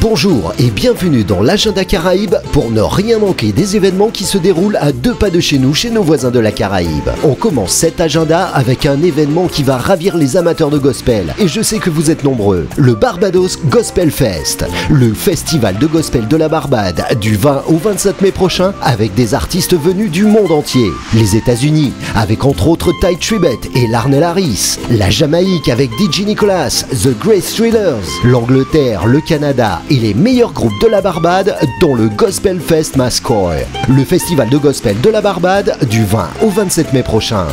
Bonjour et bienvenue dans l'agenda Caraïbe pour ne rien manquer des événements qui se déroulent à 2 pas de chez nous, chez nos voisins de la Caraïbe. On commence cet agenda avec un événement qui va ravir les amateurs de gospel, et je sais que vous êtes nombreux. Le Barbados Gospel Fest, le festival de gospel de la Barbade, du 20 au 27 mai prochain, avec des artistes venus du monde entier. Les États-Unis, avec entre autres Ty Tribbett et Larnell Harris. La Jamaïque avec DJ Nicholas, The Grace Thrillers. L'Angleterre, le Canada et les meilleurs groupes de la Barbade, dont le Gospel Fest Mascoy. Le festival de gospel de la Barbade du 20 au 27 mai prochain.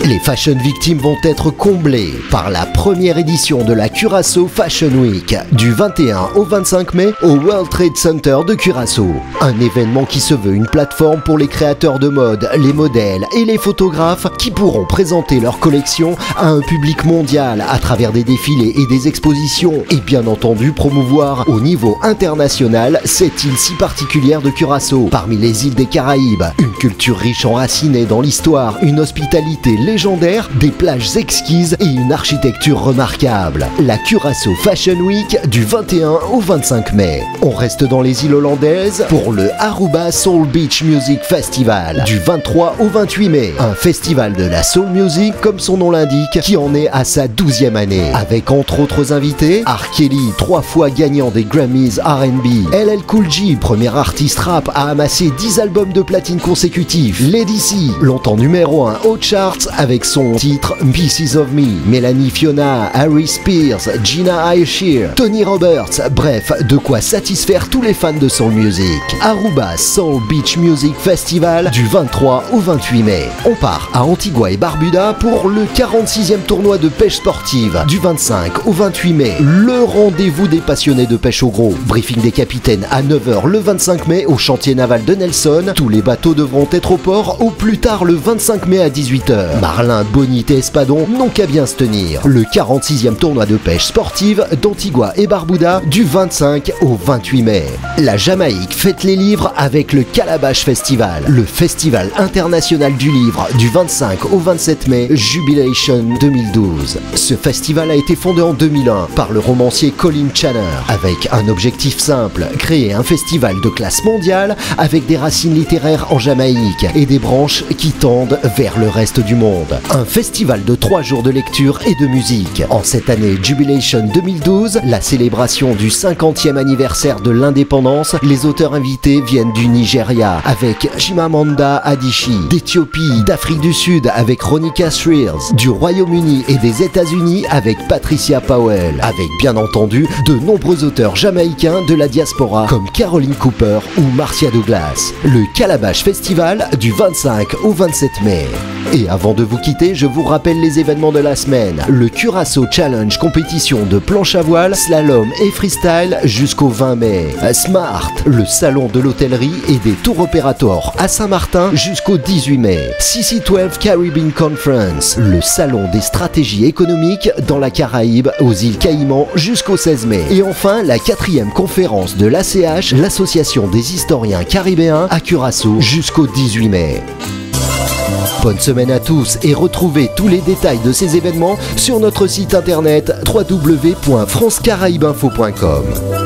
Les Fashion Victims vont être comblés par la première édition de la Curaçao Fashion Week du 21 au 25 mai au World Trade Center de Curaçao. Un événement qui se veut une plateforme pour les créateurs de mode, les modèles et les photographes qui pourront présenter leur collection à un public mondial à travers des défilés et des expositions et bien entendu promouvoir au niveau international cette île si particulière de Curaçao. Parmi les îles des Caraïbes, une culture riche enracinée dans l'histoire, une hospitalité légendaire, des plages exquises et une architecture remarquable. La Curaçao Fashion Week du 21 au 25 mai. On reste dans les îles hollandaises pour le Aruba Soul Beach Music Festival du 23 au 28 mai. Un festival de la soul music comme son nom l'indique qui en est à sa 12e année. Avec entre autres invités, R. Kelly, 3 fois gagnant des Grammys R&B, LL Cool J, premier artiste rap à amasser 10 albums de platine consécutifs, Lady C, longtemps numéro 1 Hot Charts avec son titre Pieces of Me, Mélanie Fiona, Harry Spears, Gina Aishir, Tony Roberts, bref, de quoi satisfaire tous les fans de soul music. Aruba Soul Beach Music Festival du 23 au 28 mai. On part à Antigua et Barbuda pour le 46e tournoi de pêche sportive du 25 au 28 mai. Le rendez-vous des passionnés de pêche au gros. Briefing des capitaines à 9h le 25 mai au chantier naval de Nelson. Tous les bateaux devront être au port au plus tard le 25 mai à 18h. Marlin, Bonite et Espadon n'ont qu'à bien se tenir. Le 46e tournoi de pêche sportive d'Antigua et Barbuda du 25 au 28 mai. La Jamaïque fête les livres avec le Calabash Festival, le festival international du livre du 25 au 27 mai, Jubilation 2012. Ce festival a été fondé en 2001 par le romancier Colin Channer avec un objectif simple, créer un festival de classe mondiale avec des racines littéraires en Jamaïque et des branches qui tendent vers le reste du monde. Un festival de 3 jours de lecture et de musique. En cette année Jubilation 2012, la célébration du 50e anniversaire de l'indépendance, les auteurs invités viennent du Nigeria avec Chimamanda Adichie, d'Éthiopie, d'Afrique du Sud avec Ronika Thrills, du Royaume-Uni et des États-Unis avec Patricia Powell, avec bien entendu de nombreux auteurs jamaïcains de la diaspora comme Caroline Cooper ou Marcia Douglas. Le Calabash Festival du 25 au 27 mai. Et avant de vous quitter, je vous rappelle les événements de la semaine. Le Curaçao Challenge, compétition de planche à voile, slalom et freestyle jusqu'au 20 mai. Smart, le salon de l'hôtellerie et des tours opérateurs à Saint-Martin jusqu'au 18 mai. CC12 Caribbean Conference, le salon des stratégies économiques dans la Caraïbe aux îles Caïmans jusqu'au 16 mai. Et enfin, la 4e conférence de l'ACH, l'association des historiens caribéens à Curaçao jusqu'au 18 mai. Bonne semaine à tous et retrouvez tous les détails de ces événements sur notre site internet www.francecaraibeinfo.com.